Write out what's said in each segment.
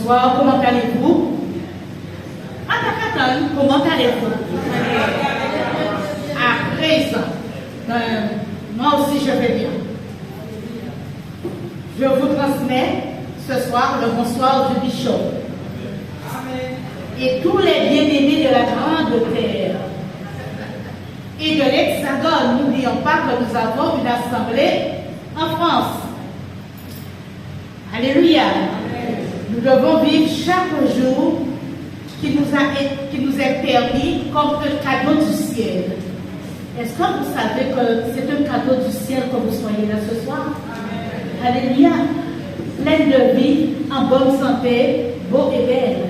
Bonsoir, comment allez-vous? Comment allez-vous? À présent, moi aussi je vais bien. Je vous transmets ce soir le bonsoir du Bishop. Et tous les bien-aimés de la grande terre et de l'Hexagone. N'oublions pas que nous avons une assemblée en France. Alléluia. Nous devons vivre chaque jour qui nous est permis comme un cadeau du ciel. Est-ce que vous savez que c'est un cadeau du ciel que vous soyez là ce soir? Alléluia. Pleine de vie, en bonne santé, beau et belle.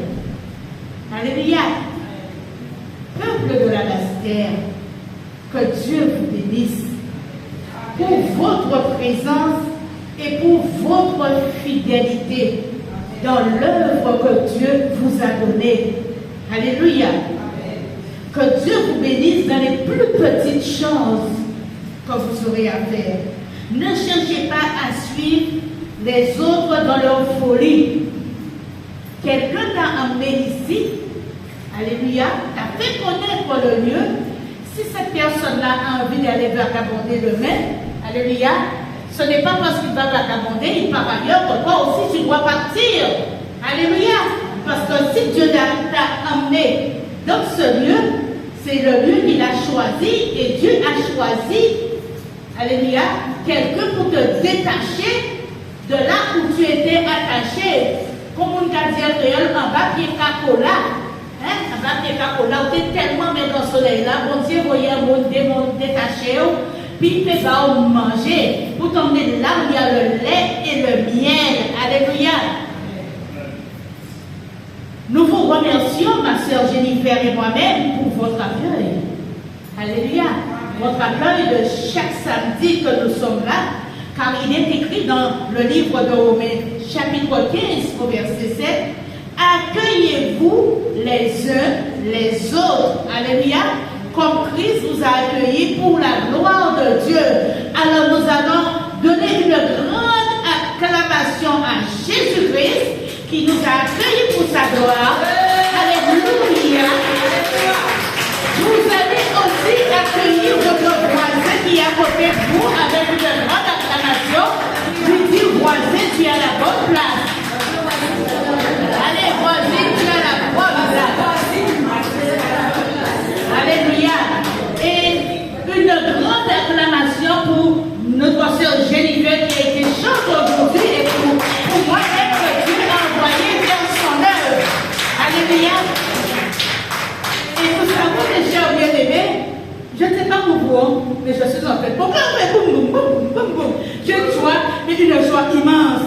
Alléluia. Peuple de la Basse-Terre, que Dieu vous bénisse pour votre présence et pour votre fidélité dans l'œuvre que Dieu vous a donnée. Alléluia. Que Dieu vous bénisse dans les plus petites choses que vous aurez à faire. Ne cherchez pas à suivre les autres dans leur folie. Quelqu'un t'a emmené ici, alléluia, t'a fait connaître le lieu. Si cette personne-là a envie d'aller vagabonder demain, alléluia, ce n'est pas parce qu'il va vagabonder, il part ailleurs, que toi aussi tu dois partir. Alléluia. Parce que si Dieu t'a emmené dans ce lieu, c'est le lieu qu'il a choisi et Dieu a choisi, alléluia, quelqu'un pour te détacher de là où tu étais attaché. Comme on a dit en bas pied cacola, en bas pied cacola, où tu es tellement mis dans le soleil là, bon Dieu, voyez un monde détaché, puis tu vas manger, pour t'emmener là où il y a le lait et le miel. Alléluia. Nous vous remercions, ma sœur Jennifer et moi-même, pour votre accueil. Alléluia. Votre accueil de chaque samedi que nous sommes là, car il est écrit dans le livre de Romains, chapitre 15, au verset 7, accueillez-vous les uns les autres. Alléluia. Comme Christ vous a accueillis pour la gloire de Dieu. Alors nous allons donner une grande acclamation à Jésus-Christ qui nous a accueillis pour sa gloire. Alléluia. Vous allez aussi accueillir votre voisin qui est à côté de vous avec une grande acclamation. Lui dire, voisin, tu es à la bonne place. Allez, voisin, tu es à la bonne place. Alléluia. Et une grande acclamation pour notre sœur Jennifer qui a été chante aujourd'hui et pour moi-même que Dieu a envoyé vers son œuvre. Alléluia. Et vous savez, mes chers bien-aimés, je ne sais pas pour vous, mais je suis en fait. Pourquoi on fait boum, boum, boum, boum, boum? J'ai une joie, mais une joie immense.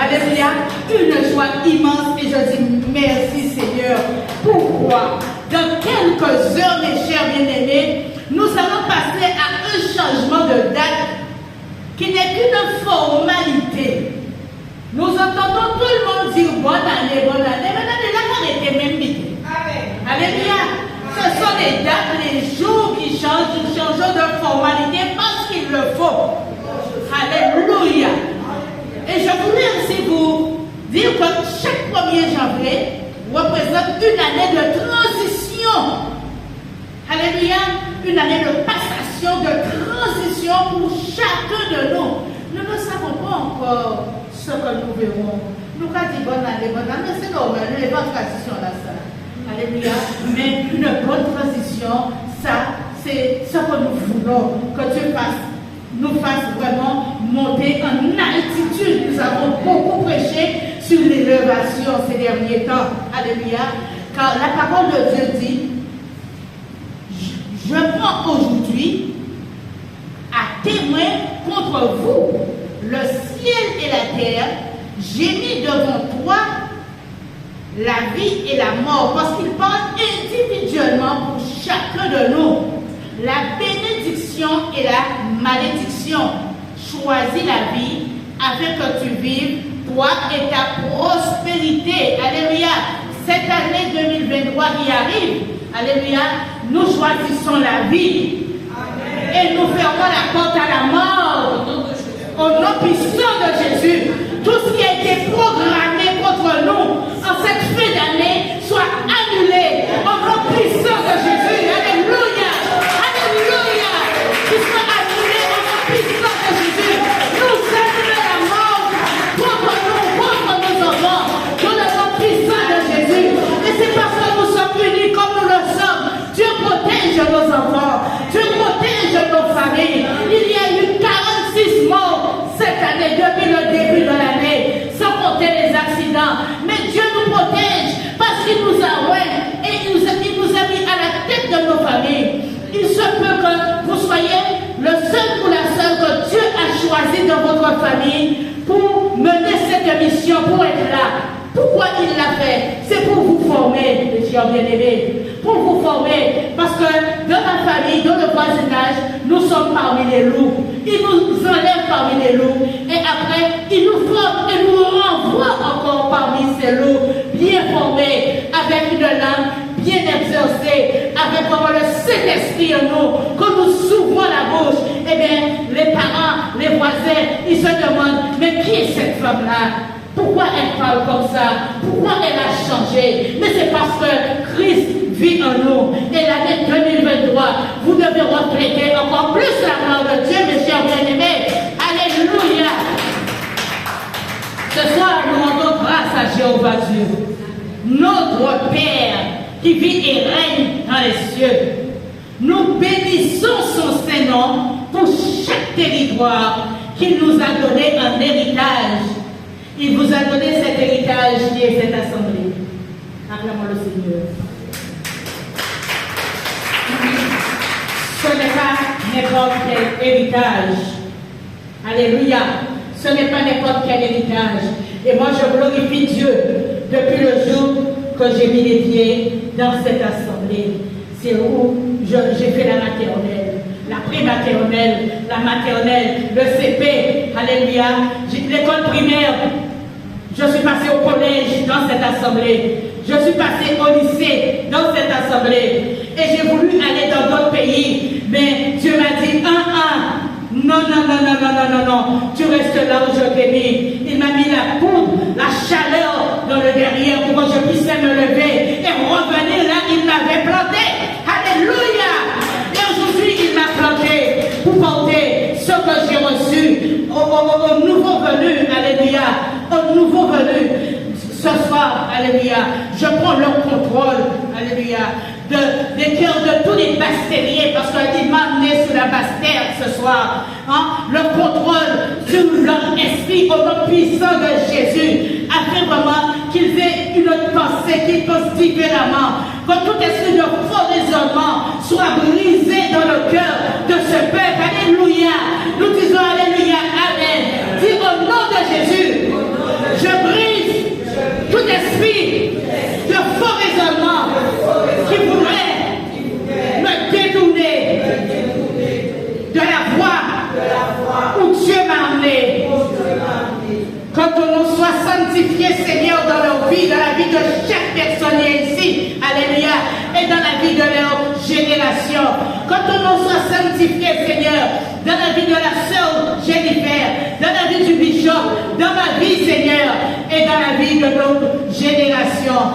Alléluia. Une joie immense. Et je dis merci Seigneur. Pourquoi? Dans quelques heures, mes chers bien-aimés, nous allons passer à un changement de date qui n'est qu'une formalité. Nous entendons tout le monde dire bonne année, bonne année. Maintenant, les dates étaient même vite. Alléluia. Ce sont les dates, les jours qui changent. Nous changeons de formalité parce qu'il le faut. Alléluia. Et je voulais aussi vous dire que chaque 1er janvier représente une année de transition. Alléluia. Une année de passation, de transition pour chacun de nous. Nous ne savons pas encore ce que nous verrons. Nous avons dit bonne année, c'est normal, nous n'avons pas de transition là, ça. Alléluia. Mais une bonne transition, ça, c'est ce que nous voulons. Que Dieu nous fasse vraiment monter en altitude. Nous avons beaucoup prêché sur l'élévation ces derniers temps. Alléluia. Car la parole de Dieu dit, je prends aujourd'hui à témoin contre vous le ciel et la terre. J'ai mis devant toi la vie et la mort, parce qu'il parle individuellement pour chacun de nous. La bénédiction et la malédiction. Choisis la vie afin que tu vives, toi et ta prospérité. Alléluia. Cette année 2023 qui arrive, alléluia, nous choisissons la vie. Amen. Et nous fermons la porte à la mort. Au nom puissant de Jésus. Tout ce qui a été programmé contre nous accident. Mais Dieu nous protège parce qu'il nous a et il nous a mis à la tête de nos familles. Il se peut que vous soyez le seul ou la seule que Dieu a choisi dans votre famille pour mener cette mission, pour être là. Pourquoi il l'a fait? C'est pour vous former, mes chers bien-aimés. Pour vous former. Parce que dans la famille, dans le voisinage, nous sommes parmi les loups. Il nous enlève parmi les loups. Et après, il nous forme et nous renvoie encore parmi ces loups, bien formés, avec une langue bien exercée, avec vraiment le Saint-Esprit en nous, quand nous s'ouvrons la bouche. Eh bien, les parents, les voisins, ils se demandent, mais qui est cette femme-là? Pourquoi elle parle comme ça? Pourquoi elle a changé? Mais c'est parce que Christ vit en nous. Et l'année 2023, vous devez refléter encore plus la gloire de Dieu, mes chers bien-aimés. Alléluia. Ce soir, nous rendons grâce à Jéhovah Dieu, notre Père qui vit et règne dans les cieux. Nous bénissons son Saint-Nom pour chaque territoire qu'il nous a donné en héritage. Il vous a donné cet héritage qui est cette assemblée. Acclamons le Seigneur. Ce n'est pas n'importe quel héritage. Alléluia. Ce n'est pas n'importe quel héritage. Et moi, je glorifie Dieu depuis le jour que j'ai mis les pieds dans cette assemblée. C'est où j'ai fait la maternelle, la pré-maternelle, la maternelle, le CP. Alléluia. L'école primaire. Je suis passé au collège dans cette assemblée. Je suis passé au lycée dans cette assemblée. Et j'ai voulu aller dans d'autres pays. Mais Dieu m'a dit, non, tu restes là où je t'ai mis. Il m'a mis la poudre, la chaleur dans le derrière pour que je puisse me lever et revenir là où il m'avait planté. Alléluia. Et aujourd'hui, il m'a planté pour porter ce que j'ai reçu au nouveau venu. Alléluia. Au nouveau venu. Ce soir, alléluia, je prends le contrôle, alléluia, des cœurs de tous les bastériers, parce qu'il m'a amené sur la basse-terre ce soir. Le contrôle sur leur esprit au nom puissant de Jésus, afin vraiment qu'ils aient une autre pensée, qu'ils pensent différemment, que tout esprit de faux raisonnement soit brisé dans le cœur de ce peuple. Alléluia. Nous disons alléluia, amen. Dis au nom de Jésus, je brise tout esprit de faux raisonnement qui voudrait me détourner de la voie où Dieu m'a amené. Quand on nous soit sanctifié, Seigneur, dans leur vie, dans la vie de chaque personne ici, alléluia, et dans la vie de leur génération. Quand on nous soit sanctifié, Seigneur, dans la vie de la sœur Jennifer, dans la vie du bishop, dans ma vie, Seigneur, et dans la vie de nos générations.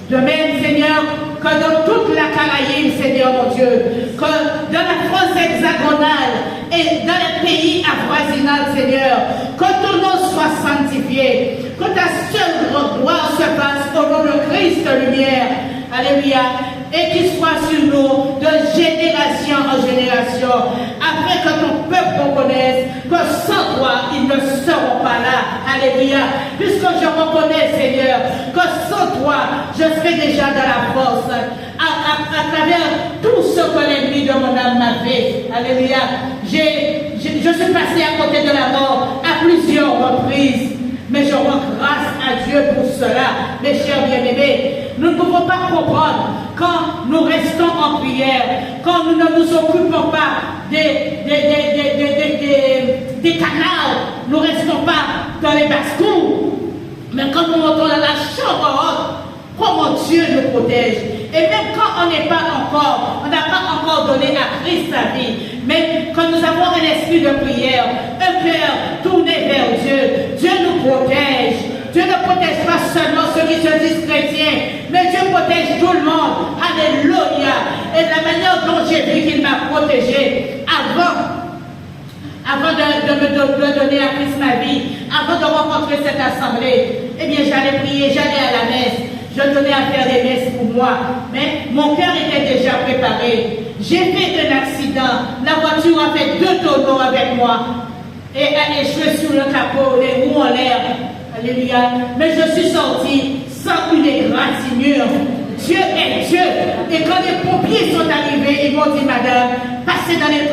De même, Seigneur, que dans toute la Caraïbe, Seigneur mon Dieu, que dans la France hexagonale et dans les pays avoisinants, Seigneur, que ton nom soit sanctifié, que ta seule gloire se passe au nom de Christ lumière. Alléluia. Et qu'il soit sur nous de génération en génération, afin que ton peuple reconnaisse que sans toi, ils ne seront pas là. Alléluia. Puisque je reconnais, Seigneur, que sans toi, je serai déjà dans la force, à travers tout ce que l'ennemi de mon âme m'a fait. Alléluia. Je suis passé à côté de la mort à plusieurs reprises. Mais je rends grâce à Dieu pour cela, mes chers bien-aimés. Nous ne pouvons pas comprendre quand nous restons en prière, quand nous ne nous occupons pas des canals, nous ne restons pas dans les basses-cours. Mais quand nous montons dans la chambre haute, comment Dieu nous protège. Et même quand on n'est pas encore, on n'a pas encore donné à Christ sa vie, mais quand nous avons un esprit de prière, un cœur tourné vers Dieu, Dieu nous protège. Dieu ne protège pas seulement ceux qui se disent chrétiens, mais Dieu protège tout le monde. Alléluia. Et de la manière dont j'ai vu qu'il m'a protégé avant de me donner à Christ ma vie, avant de rencontrer cette assemblée, eh bien j'allais prier, j'allais à la messe. Je donnais à faire des messes pour moi, mais mon cœur était déjà préparé. J'ai fait un accident, la voiture a fait 2 tonneaux avec moi et a échoué sur le capot, les roues en l'air. Alléluia. Mais je suis sorti sans une égratignure. Dieu est Dieu. Et quand les pompiers sont arrivés, ils m'ont dit, madame, passez dans les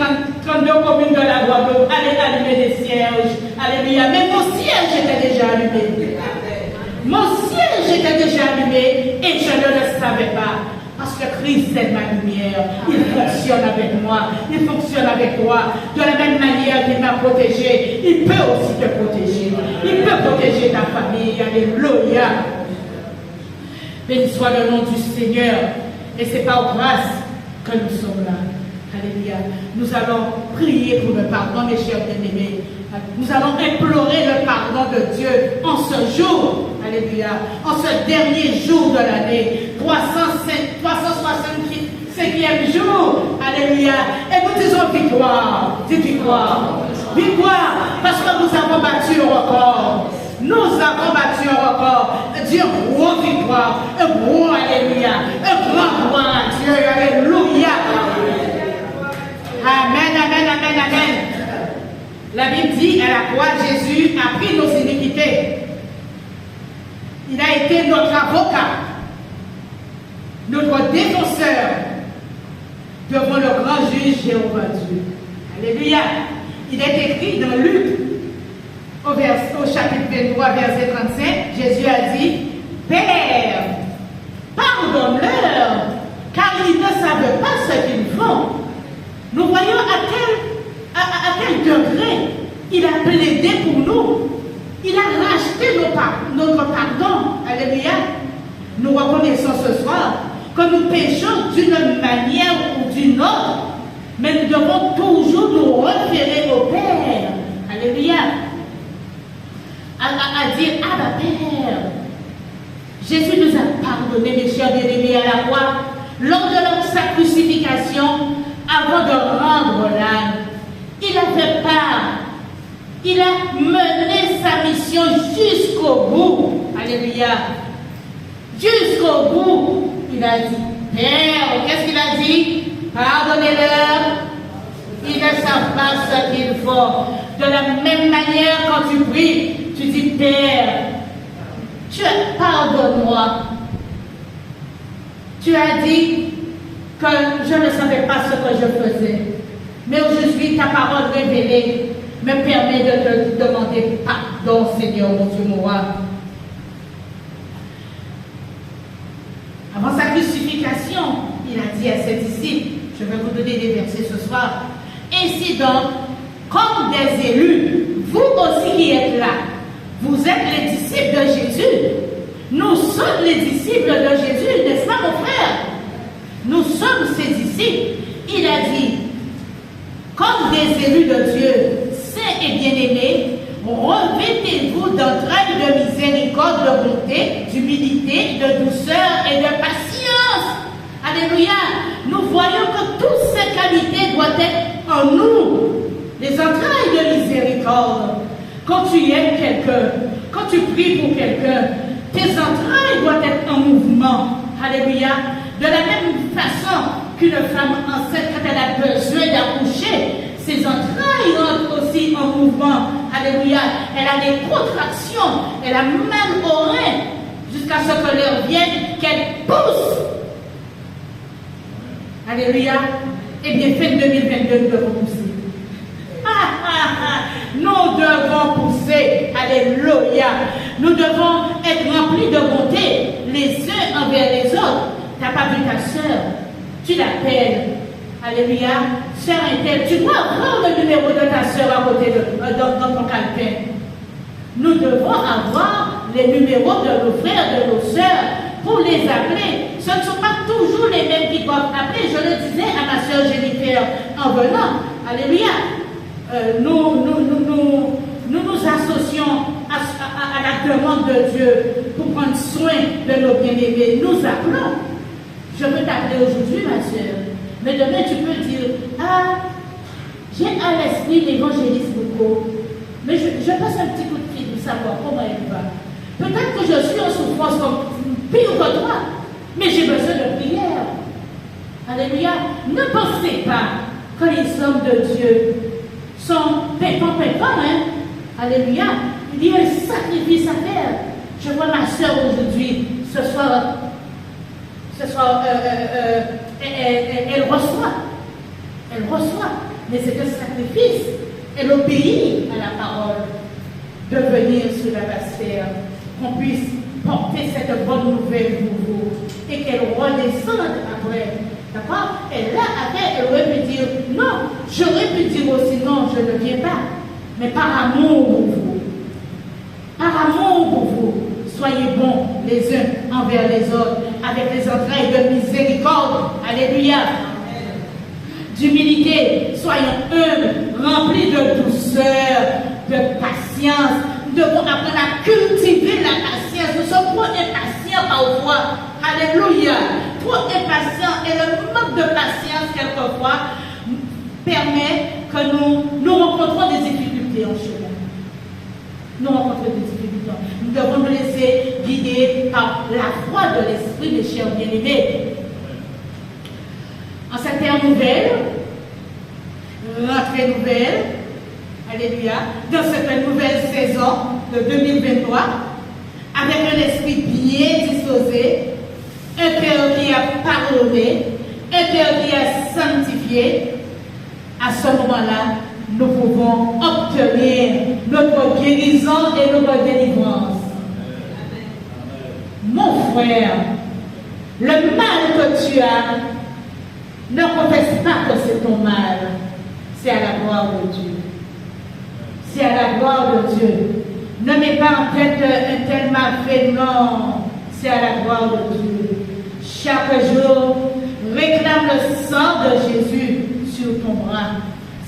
32 communes de la Guadeloupe, allez allumer des cierges. Alléluia. Mais mon cierge était déjà allumé. Mon cierge était déjà allumé et je ne le savais pas. Parce que Christ est ma lumière. Il fonctionne avec moi. Il fonctionne avec toi. De la même manière qu'il m'a protégé, il peut aussi te protéger. Il peut protéger ta famille. Alléluia. Béni soit le nom du Seigneur. Et c'est par grâce que nous sommes là. Alléluia. Nous allons prier pour le pardon, mes chers bien-aimés. Nous allons implorer le pardon de Dieu en ce jour. Alléluia. En ce dernier jour de l'année. 365e jour. Alléluia. Et nous disons victoire. Dis victoire. Victoire. Parce que nous avons battu un record. Nous avons battu un record. Dieu, gros victoire. Un gros alléluia. Un grand gloire à Dieu. Alléluia. Amen, amen, amen, amen. La Bible dit à la croix, Jésus a pris nos iniquités. Il a été notre avocat, notre défenseur devant le grand juge Jéhovah Dieu. Alléluia. Il est écrit dans Luc, au chapitre 23, verset 35, Jésus a dit, Père, pardonne-leur, car ils ne savent pas ce qu'ils font. Nous voyons à quel degré il a plaidé pour nous. Il a racheté notre pardon. Alléluia. Nous reconnaissons ce soir que nous péchons d'une manière ou d'une autre, mais nous devons toujours nous référer au Père. Alléluia. À dire, ah bah Père, Jésus nous a pardonné, mes chers bien-aimés, à la croix, lors de sa crucifixion, avant de rendre l'âme. Il a fait part. Il a mené sa mission jusqu'au bout. Alléluia. Jusqu'au bout. Il a dit, Père, qu'est-ce qu'il a dit? Pardonnez-leur. Ils ne savent pas ce qu'ils font. De la même manière, quand tu pries, tu dis, Père, pardonne-moi. Tu as dit que je ne savais pas ce que je faisais. Mais aujourd'hui, ta parole révélée me permet de te demander pardon, Seigneur, mon Dieu, mon roi. Avant sa crucifixion, il a dit à ses disciples, je vais vous donner des versets ce soir, ainsi donc, comme des élus, vous aussi qui êtes là, vous êtes les disciples de Jésus. Nous sommes les disciples de Jésus, n'est-ce pas, mon frère? Nous sommes ses disciples. Il a dit, comme des élus de Dieu, saints et bien-aimés, revêtez-vous d'entrailles de miséricorde, de bonté, d'humilité, de douceur et de patience. Alléluia. Nous voyons que toutes ces qualités doivent être en nous. Les entrailles de miséricorde. Quand tu aimes quelqu'un, quand tu pries pour quelqu'un, tes entrailles doivent être en mouvement. Alléluia. De la même façon qu'une femme enceinte, quand elle a besoin d'accoucher, ses entrailles entrent aussi en mouvement. Alléluia. Elle a des contractions. Elle a mal au rein jusqu'à ce que l'heure vienne, qu'elle pousse. Alléluia. Eh bien, fin 2022, nous devons pousser. Nous devons pousser. Alléluia. Nous devons être remplis de bonté les uns envers les autres. Tu n'as pas vu ta soeur, tu l'appelles. Alléluia. Sœur Intel, tu dois avoir le numéro de ta soeur à côté dans ton calepin. Nous devons avoir les numéros de nos frères, de nos sœurs, pour les appeler. Ce ne sont pas toujours les mêmes qui doivent appeler. Je le disais à ma soeur Jennifer en venant. Alléluia. Nous associons à la demande de Dieu pour prendre soin de nos bien-aimés. Nous appelons. Je peux t'appeler aujourd'hui, ma soeur. Mais demain, tu peux dire, ah, j'ai à l'esprit l'évangéliste beaucoup. Mais je passe un petit coup de fil pour savoir comment elle va. Peut-être que je suis en souffrance comme pire que toi, mais j'ai besoin de prière. Alléluia. Ne pensez pas que les hommes de Dieu sont pétants, hein. Alléluia. il y a un sacrifice à faire. Je vois ma soeur aujourd'hui, ce soir, elle reçoit. Elle reçoit. Mais c'est un sacrifice. Elle obéit à la parole de venir sur la base-terre, qu'on puisse porter cette bonne nouvelle pour vous et qu'elle redescende après. D'accord? Et là, après, elle aurait pu dire non. J'aurais pu dire aussi non, je ne viens pas. Mais par amour pour vous. Par amour pour vous. Soyez bons les uns envers les autres, avec les entrailles de miséricorde. Alléluia. D'humilité, soyons humbles, remplis de douceur, de patience. Nous devons apprendre à cultiver la patience. Nous sommes trop impatients parfois. Alléluia. Trop impatients. Et le manque de patience, quelquefois, permet que nous rencontrons des difficultés en chemin. Nous rencontrons des difficultés. Nous devons nous laisser guider par la foi de l'esprit, mes chers bien-aimés. En cette ère nouvelle, rentrée nouvelle, alléluia, dans cette nouvelle saison de 2023, avec un esprit bien disposé, un cœur qui a pardonné, un cœur qui a sanctifié, à ce moment-là, nous pouvons obtenir notre guérison et notre délivrance. Mon frère, le mal que tu as, ne confesse pas que c'est ton mal. C'est à la gloire de Dieu. C'est à la gloire de Dieu. Ne mets pas en tête un tel mal fait, non. C'est à la gloire de Dieu. Chaque jour, réclame le sang de Jésus sur ton bras.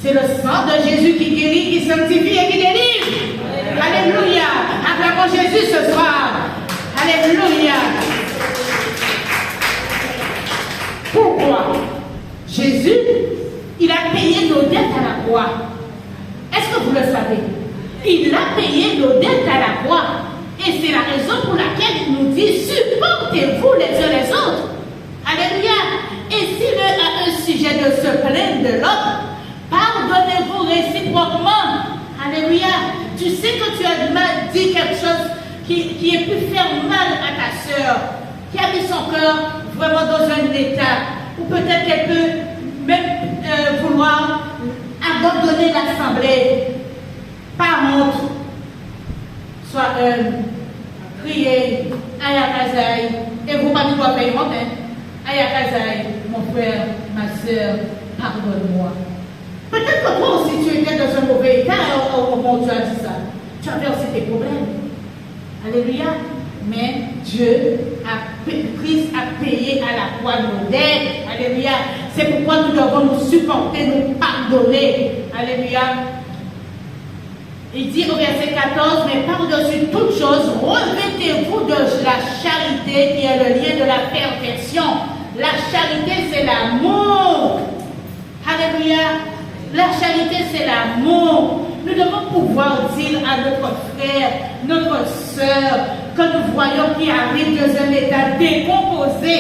C'est le sang de Jésus qui guérit, qui sanctifie et qui délivre. Alléluia. Acclamons Jésus ce soir. Alléluia. Pourquoi? Jésus, il a payé nos dettes à la croix. Est-ce que vous le savez? Il a payé nos dettes à la croix. Et c'est la raison pour laquelle il nous dit, supportez-vous les uns les autres. Alléluia. Et si l'un a un sujet de se plaindre de l'autre, pardonnez-vous réciproquement. Alléluia. Tu sais que tu as mal dit quelque chose qui a pu faire mal à ta sœur, qui a mis son cœur vraiment dans un état, ou peut-être qu'elle peut même vouloir abandonner l'assemblée. Par honte, soit crier, Ayakazaï, et vous m'avez pas payé mon aide. Ayakazaï, mon frère, ma soeur, pardonne-moi. Peut-être que toi aussi tu étais dans un mauvais état au moment où tu as dit ça. Tu avais aussi tes problèmes. Alléluia. Mais Christ a payé à la croix nos dettes. Alléluia. C'est pourquoi nous devons nous supporter, nous pardonner. Alléluia. Il dit au verset 14, mais par-dessus toute chose, revêtez-vous de la charité qui est le lien de la perfection. La charité, c'est l'amour. Alléluia. La charité, c'est l'amour. Nous devons pouvoir dire à notre frère, notre soeur, que nous voyons qui arrive dans un état décomposé,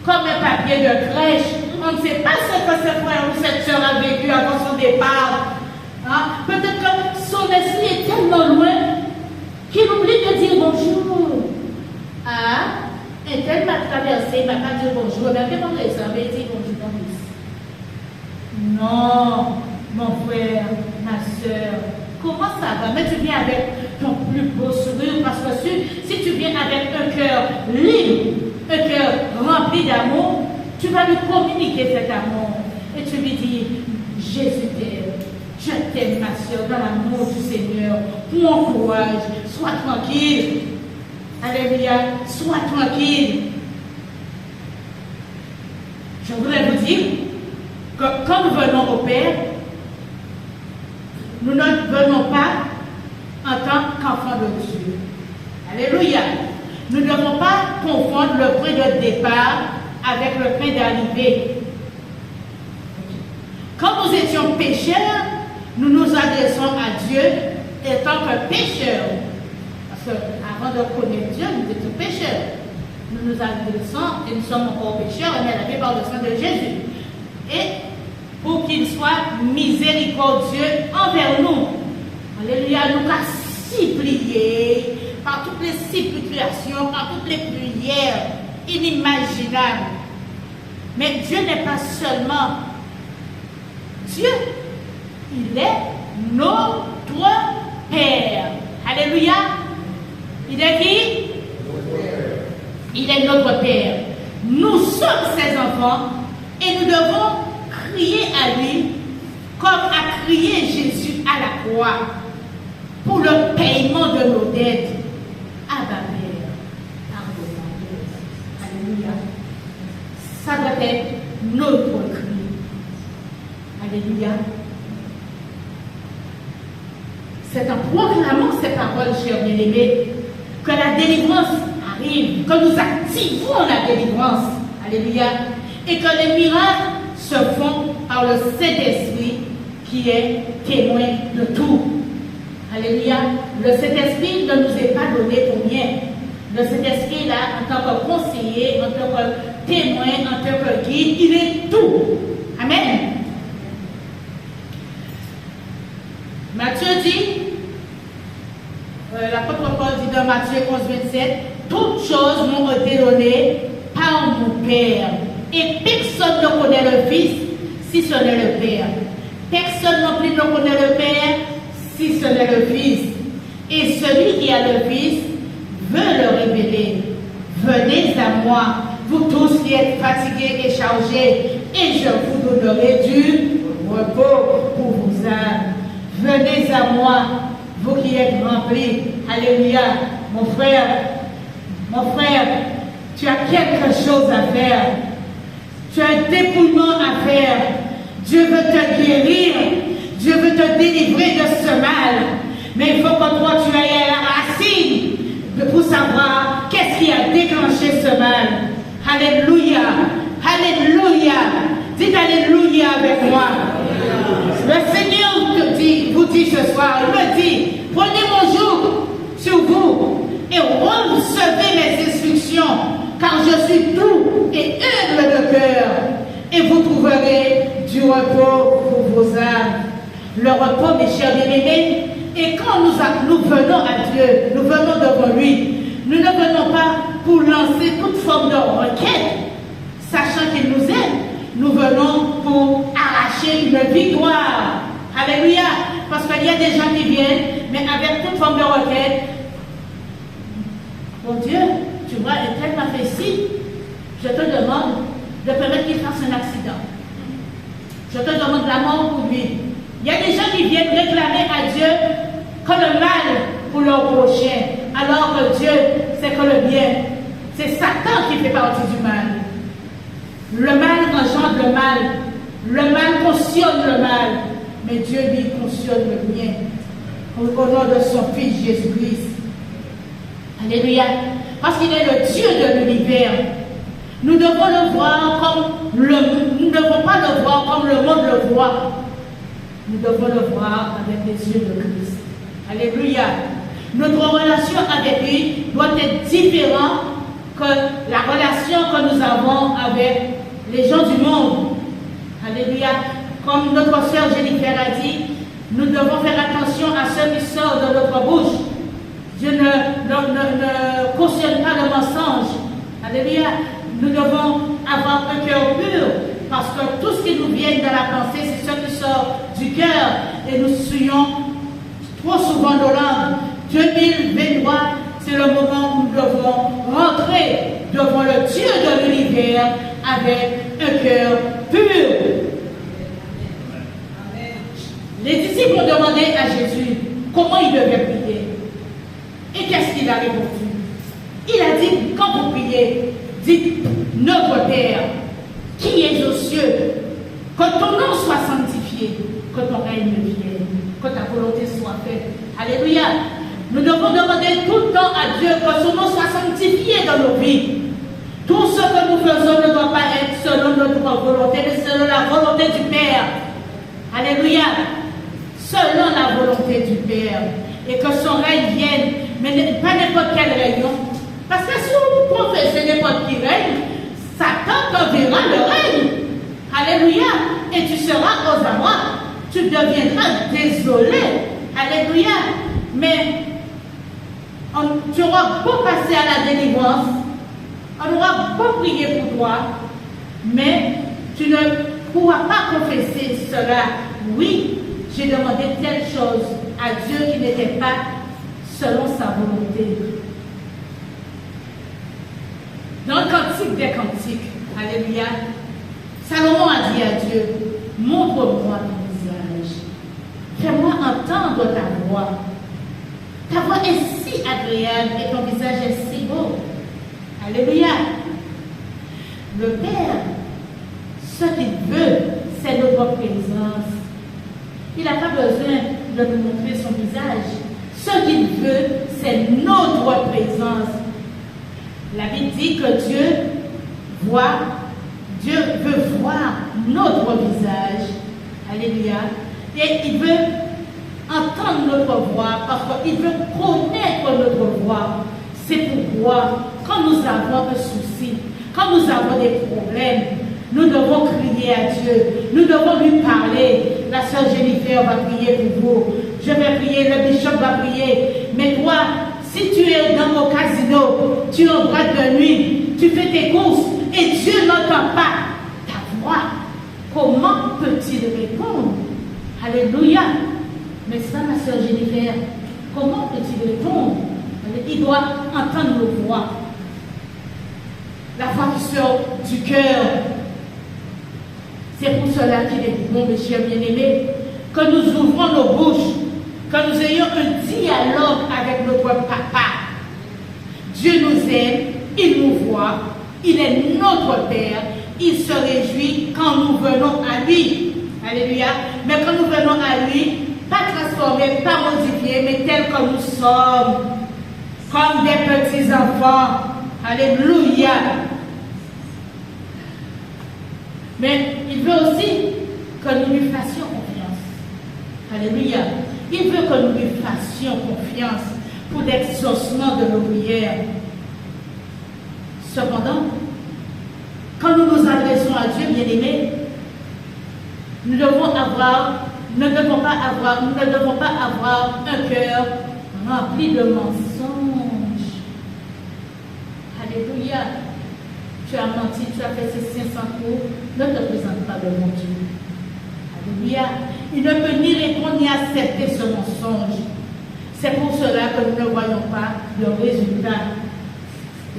comme un papier de crèche. On ne sait pas ce que ce frère ou cette soeur a vécu avant son départ. Hein? Peut-être que son esprit est tellement loin qu'il oublie de dire bonjour. Ah, un tel m'a traversé, il ne m'a pas dit bonjour. Mais demandez ça, mais il dit bonjour, non, mon frère, ma soeur, comment ça va? Mais tu viens avec ton plus beau sourire, parce que si tu viens avec un cœur libre, un cœur rempli d'amour, tu vas lui communiquer cet amour. Et tu lui dis, Jésus t'aime, je t'aime ma soeur, dans l'amour du Seigneur, prends courage, sois tranquille. Alléluia, sois tranquille. Je voudrais vous dire que quand nous venons au Père, nous ne venons pas en tant qu'enfants de Dieu. Alléluia. Nous ne devons pas confondre le point de départ avec le point d'arrivée. Quand nous étions pécheurs, nous nous adressons à Dieu étant que pécheurs. Parce qu'avant de connaître Dieu, nous étions pécheurs. Nous nous adressons et nous sommes encore pécheurs, mais lavés par le sang de Jésus. Et pour qu'il soit miséricordieux envers nous. Alléluia, nous multiplié par toutes les supplications, par toutes les prières inimaginables. Mais Dieu n'est pas seulement Dieu, il est notre Père. Alléluia. Il est qui? Il est notre Père. Nous sommes ses enfants et nous devons crier à lui comme a crié Jésus à la croix pour le paiement de nos dettes. Abba Père, pardonne-moi. Alléluia. Ça doit être notre cri. Alléluia. C'est en proclamant ces paroles, chers bien-aimés, que la délivrance arrive, que nous activons la délivrance. Alléluia. Et que les miracles se font par le Saint-Esprit qui est témoin de tout. Alléluia. Le Saint-Esprit ne nous est pas donné pour rien. Le Saint-Esprit, là, en tant que conseiller, en tant que témoin, en tant que guide, il est tout. Amen. Matthieu dit, l'apôtre Paul dit dans Matthieu 11, 27, toutes choses m'ont été données par mon Père. Et personne ne connaît le Fils si ce n'est le Père. Personne non plus ne connaît le Père si ce n'est le Fils. Et celui qui a le Fils veut le révéler. Venez à moi, vous tous qui êtes fatigués et chargés, et je vous donnerai du repos pour vos âmes. Venez à moi, vous qui êtes remplis. Alléluia. Mon frère, tu as quelque chose à faire. Tu as un dépouillement à faire. Dieu veut te guérir. Dieu veut te délivrer de ce mal. Mais il faut que toi, tu ailles à la racine pour savoir qu'est-ce qui a déclenché ce mal. Alléluia. Alléluia. Dites Alléluia avec moi. Le Seigneur vous dit ce soir, il me dit, prenez mon joug sur vous et recevez mes instructions, car je suis doux et humble de cœur, et vous trouverez du repos pour vos âmes. Le repos, mes chers bien-aimés, et quand nous venons à Dieu, nous venons devant lui, nous ne venons pas pour lancer toute forme de requête, sachant qu'il nous aime, nous venons pour arracher une victoire. Alléluia. Parce qu'il y a des gens qui viennent, mais avec toute forme de requête. Mon Dieu, tu vois, et tel m'a fait ci. Je te demande de permettre qu'il fasse un accident. Je te demande la mort pour lui. Il y a des gens qui viennent réclamer à Dieu que le mal pour leur prochain, alors que Dieu, c'est que le bien. C'est Satan qui fait partie du mal. Le mal engendre le mal. Le mal cautionne le mal. Mais Dieu lui cautionne le bien. Au nom de son Fils Jésus-Christ. Alléluia. Parce qu'il est le Dieu de l'univers. Nous devons le voir comme nous ne devons pas le voir comme le monde le voit. Nous devons le voir avec les yeux de Christ. Alléluia. Notre relation avec lui doit être différente que la relation que nous avons avec les gens du monde. Alléluia. Comme notre sœur Jennifer a dit, nous devons faire attention à ce qui sort de notre bouche. Dieu ne cautionne pas le mensonge. Alléluia. Nous devons avoir un cœur pur, parce que tout ce qui nous vient de la pensée, c'est ce qui sort du cœur. Et nous suivons trop souvent nos langues. 2023, c'est le moment où nous devons rentrer devant le Dieu de l'univers avec un cœur pur. Les disciples ont demandé à Jésus comment il devait prier. Et qu'est-ce qu'il a répondu? Il a dit, quand vous priez, dites, notre Père, qui es aux cieux, que ton nom soit sanctifié, que ton règne vienne, que ta volonté soit faite. Alléluia. Nous devons demander tout le temps à Dieu que son nom soit sanctifié dans nos vies. Tout ce que nous faisons ne doit pas être selon notre volonté, mais selon la volonté du Père. Alléluia. Selon la volonté du Père. Et que son règne vienne, mais pas n'importe quel règne. Parce que si vous professez n'importe qui règne, Satan t'enverra le règne. Alléluia. Et tu seras aux amours. Tu deviendras désolé. Alléluia. Mais Tu auras beau passer à la délivrance, on aura beau prier pour toi, mais tu ne pourras pas confesser cela. Oui, j'ai demandé telle chose à Dieu qui n'était pas selon sa volonté. Dans le Cantique des Cantiques, alléluia, Salomon a dit à Dieu, montre-moi ton visage, fais-moi entendre ta voix. Ta voix est si agréable et ton visage est si beau. Alléluia. Le Père, ce qu'il veut, c'est notre présence. Il n'a pas besoin de nous montrer son visage. Ce qu'il veut, c'est notre présence. La Bible dit que Dieu veut voir notre visage. Alléluia. Et il veut entendre notre voix parce qu'il veut connaître notre voix. C'est pourquoi, quand nous avons un souci, quand nous avons des problèmes, nous devons crier à Dieu. Nous devons lui parler. La sœur Jennifer va prier pour vous. Je vais prier, le bishop va prier. Mais toi, si tu es dans mon casino, tu es en boîte de nuit, tu fais tes courses et Dieu n'entend pas ta voix, comment peut-il répondre? Alléluia. Mais c'est pas ma sœur Jennifer. Comment peut-il répondre? Il doit entendre nos voix. La voix qui sort du cœur. C'est pour cela qu'il est bon, mes chers bien-aimés, que nous ouvrons nos bouches, que nous ayons un dialogue avec notre papa. Dieu nous aime, il nous voit, il est notre Père, il se réjouit quand nous venons à lui. Alléluia. Mais quand nous venons à lui, pas transformés, pas modifiés, mais tels que nous sommes, comme des petits enfants. Alléluia. Mais il veut aussi que nous lui fassions confiance. Alléluia. Il veut que nous lui fassions confiance pour l'exaucement de nos prières. Cependant, quand nous nous adressons à Dieu, bien-aimés, nous ne devons pas avoir un cœur rempli de mensonges. Alléluia. Tu as menti, tu as fait ces 500 coups, ne te présente pas devant Dieu. Alléluia. Il ne peut ni répondre ni accepter ce mensonge. C'est pour cela que nous ne voyons pas le résultat.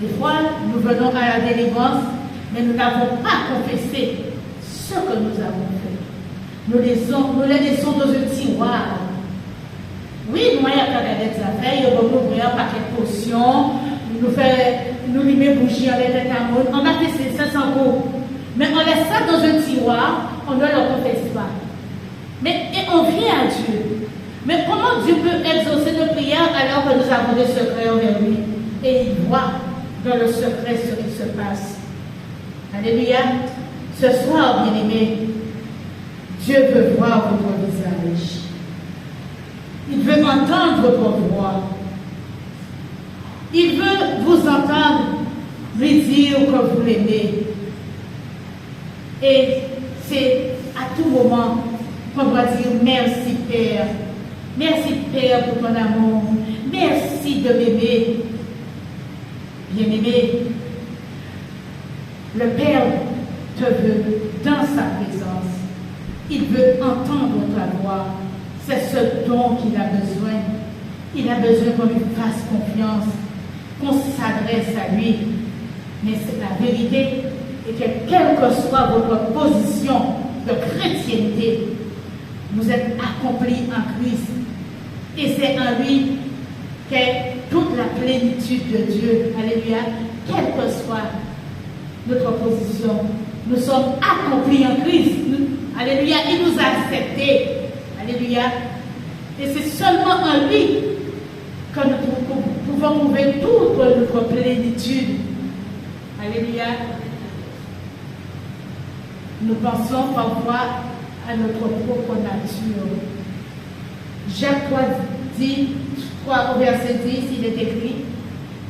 Des fois, nous venons à la délivrance, mais nous n'avons pas confessé ce que nous avons fait. Nous les laissons dans un tiroir. Oui, nous avons des affaires, nous avons ouvrir un paquet de potions, nous lui mettons bougie, on a fait ces 500 coups. Mais on laisse ça dans un tiroir, on ne le confesse pas. Et on vient à Dieu. Mais comment Dieu peut exaucer nos prières alors que nous avons des secrets envers lui? Et il voit dans le secret ce qui se passe. Alléluia. Ce soir, bien-aimés, Dieu veut voir votre visage. Il veut entendre votre voix. Il veut vous entendre lui dire que vous l'aimez. Et c'est à tout moment qu'on doit dire merci Père. Merci Père pour ton amour. Merci de m'aimer. Bien-aimé, le Père te veut dans sa présence. Il veut entendre ta voix. C'est ce dont qu'il a besoin. Il a besoin qu'on lui fasse confiance, qu'on s'adresse à lui. Mais c'est la vérité et que quelle que soit votre position de chrétienté, vous êtes accomplis en Christ. Et c'est en lui qu'est toute la plénitude de Dieu. Alléluia. Quelle que soit notre position, nous sommes accomplis en Christ. Alléluia. Il nous a acceptés. Alléluia. Et c'est seulement en lui que nous pouvons trouver toute notre plénitude. Alléluia. Nous pensons parfois à notre propre nature. Jacques 3 dit, 3 au verset 10, il est écrit,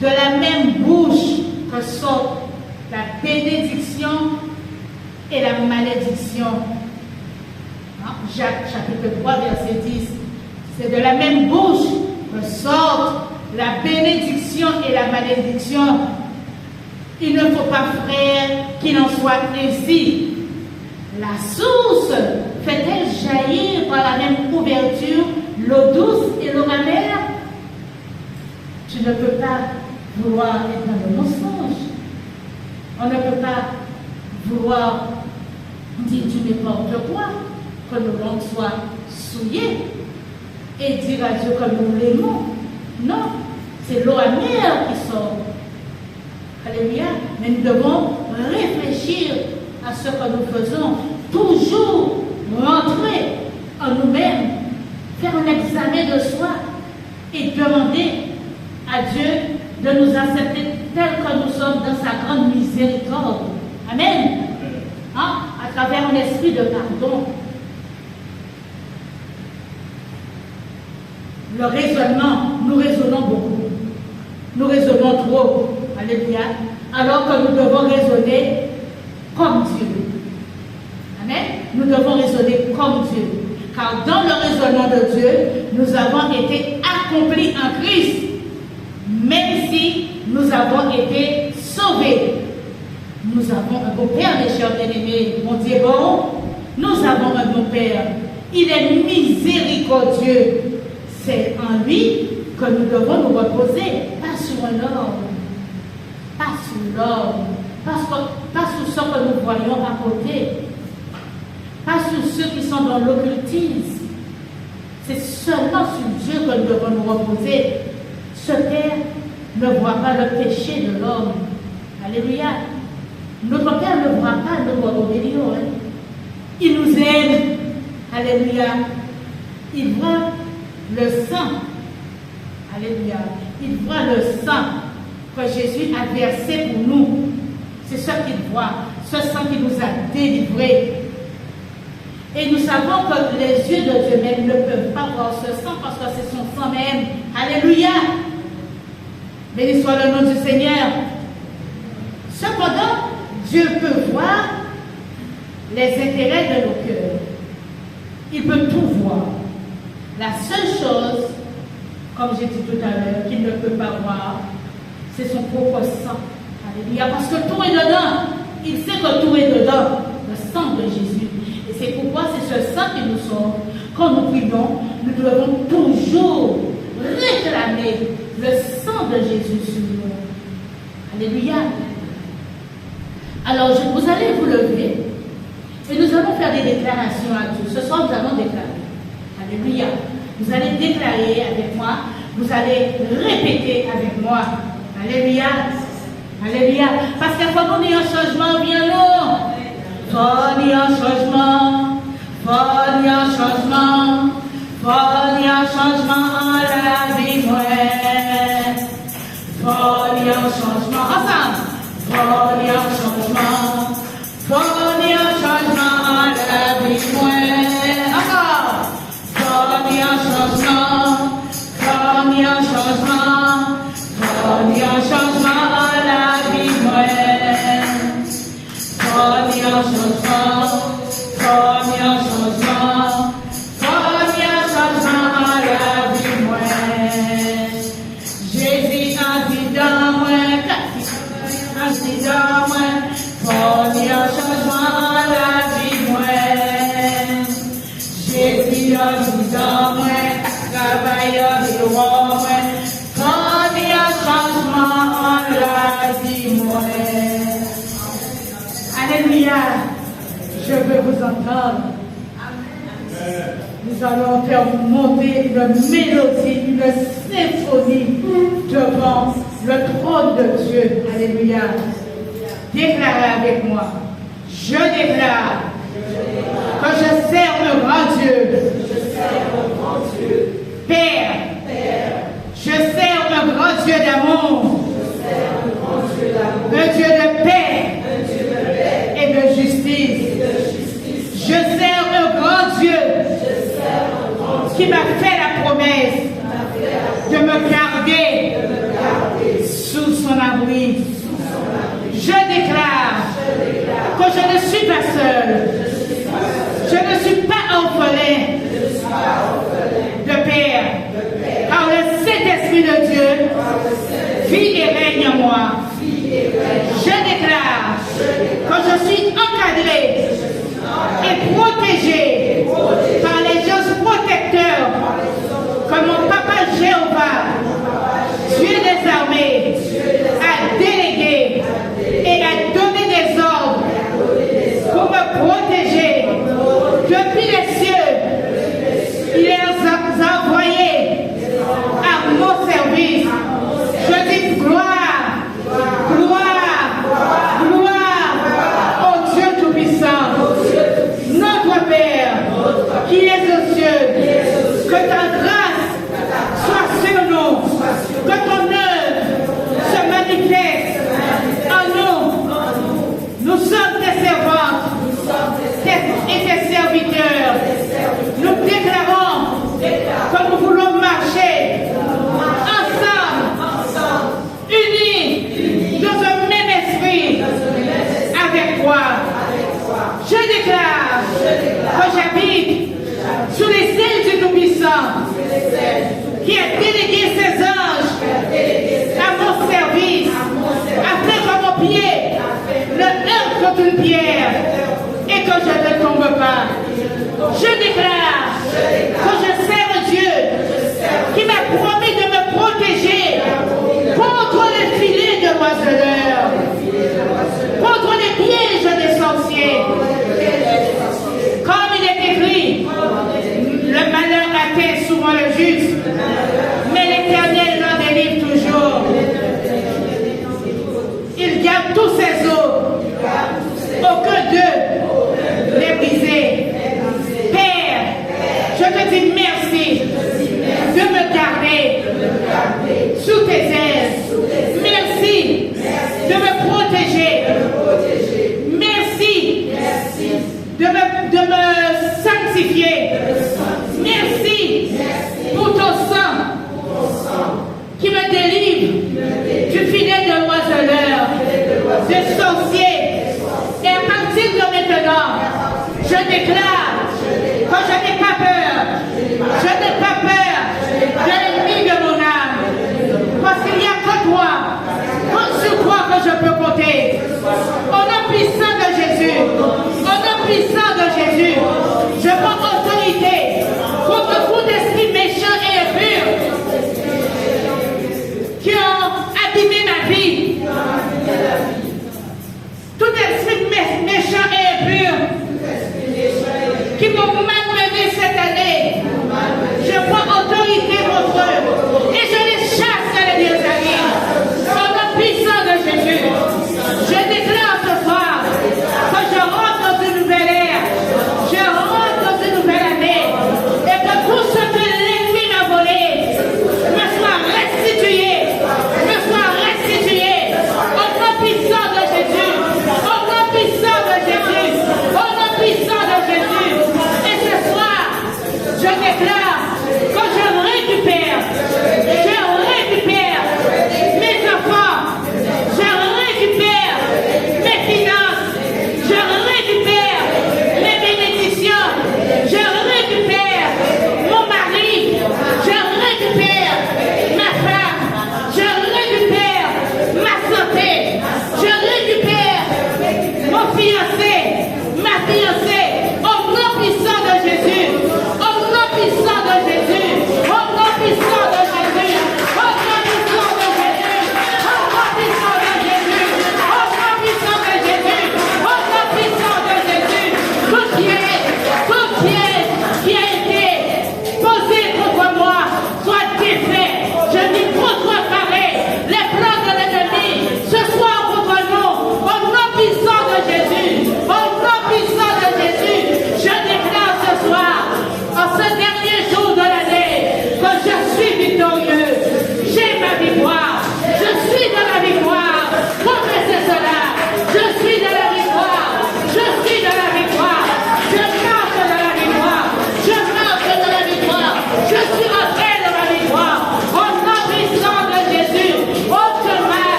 de la même bouche que sortent la bénédiction et la malédiction. Jacques chapitre 3 verset 10, c'est de la même bouche que sortent la bénédiction et la malédiction. Il ne faut pas, frère, qu'il en soit ainsi. La source fait-elle jaillir par la même ouverture l'eau douce et l'eau amère? Tu ne peux pas vouloir être dans le mensonge. On ne peut pas vouloir dire du n'importe quoi, que nos langues soient souillées, et dire à Dieu que nous l'aimons. Non, c'est l'eau amère qui sort. Alléluia. Mais nous devons réfléchir à ce que nous faisons, toujours rentrer en nous-mêmes, faire un examen de soi et demander à Dieu de nous accepter tels que nous sommes dans sa grande miséricorde. Amen. Hein? À travers un esprit de pardon. Le raisonnement, nous raisonnons beaucoup. Nous raisonnons trop. Alléluia. Alors que nous devons raisonner comme Dieu. Amen. Nous devons raisonner comme Dieu. Car dans le raisonnement de Dieu, nous avons été accomplis en Christ. Même si nous avons été sauvés. Nous avons un bon Père, mes chers bien-aimés. Mon Dieu bon, nous avons un bon Père. Il est miséricordieux. C'est en lui que nous devons nous reposer, pas sur un homme, pas sur l'homme, pas sur ce que nous voyons à côté, pas sur ceux qui sont dans l'occultisme. C'est seulement sur Dieu que nous devons nous reposer. Ce Père ne voit pas le péché de l'homme. Alléluia. Notre Père ne voit pas nos rébellions. Il nous aime. Alléluia. Il voit le sang. Alléluia. Il voit le sang que Jésus a versé pour nous. C'est ce qu'il voit. Ce sang qui nous a délivrés. Et nous savons que les yeux de Dieu même ne peuvent pas voir ce sang parce que c'est son sang même. Alléluia. Béni soit le nom du Seigneur. Cependant, Dieu peut voir les intérêts de nos cœurs. Il peut tout voir. La seule chose, comme j'ai dit tout à l'heure, qu'il ne peut pas voir, c'est son propre sang. Alléluia. Parce que tout est dedans. Il sait que tout est dedans. Le sang de Jésus. Et c'est pourquoi c'est ce sang qui nous sauve. Quand nous prions, nous devons toujours réclamer le sang de Jésus sur nous. Alléluia. Alors, vous allez vous lever et nous allons faire des déclarations à Dieu. Ce soir, nous allons déclarer. Alléluia. Vous allez déclarer avec moi. Vous allez répéter avec moi. Alléluia. Alléluia. Parce qu'il faut qu'on ait un changement bien long. Faut qu'il y ait un changement. Faut qu'il y ait un changement. Faut qu'il y ait un changement en la vie. Faut qu'il y ait un changement. Ensemble. Faut qu'il y ait un changement. Faut qu'il y ait un changement en la vie. Encore. Faut qu'il y ait un changement. Faut qu'il y ait un changement. Faut qu'il y ait un changement en la vie. Faut qu'il y ait un changement. Faut qu'il y ait un changement. Faut qu'il y ait un changement en la vie. Jésus a dit dans moi. Dans moi, faut qu'il y ait un changement dans la vie. Jésus a dit dans moi, travailleur de roi, faut qu'il y ait un changement dans la vie. Alléluia. Je veux vous entendre. Nous allons faire monter une mélodie, une symphonie devant le trône de Dieu. Alléluia. Déclarez avec moi. Je déclare que je sers le grand Dieu. Père, je sers le grand Dieu d'amour. Un Dieu de paix et de justice. Je sers un grand Dieu qui m'a fait la promesse de me garder sous son abri. Je déclare que je ne suis pas seul. Je ne suis pas orphelin de Père. Car le Saint-Esprit de Dieu Vie et règne en moi. Je déclare que je suis encadré et protégé par les anges protecteurs que mon papa Jéhovah, Dieu des armées, a délégué et a donné des ordres pour me protéger depuis les cieux. Il les a envoyés à mon service. Je dis gloire, gloire, gloire au Dieu Tout-Puissant, notre Père qui est aux cieux. Que ta grâce soit sur nous, que ton œuvre se manifeste en nous. Nous sommes tes servantes et tes serviteurs. Nous déclarons que nous voulons marcher ensemble, unis dans un même esprit avec toi. Je déclare que j'habite sous les ailes du Tout-Puissant qui a délégué ses anges à mon service afin que mon pied ne heurte contre une pierre et que je ne tombe pas. Je déclare que je sers Dieu qui m'a promis de me protéger contre les filets de l'oiseleur, contre les pièges des sorciers. Comme il est écrit, le malheur atteint souvent le juste, mais l'Éternel l'en délivre toujours. Il garde tous ses os, aucun d'eux n'est brisé. Père, je te dis merci de me garder sous tes ailes. Merci de me protéger. Merci de me sanctifier. Merci pour ton sang qui me délivre du filet de l'oiseleur, de sorcier. Et à partir de maintenant, je déclare que je n'ai pas peur. Je n'ai pas peur de l'ennemi de mon âme. Parce qu'il n'y a que toi, sur toi que je peux compter. Au nom puissant de Jésus, au nom puissant de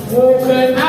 broken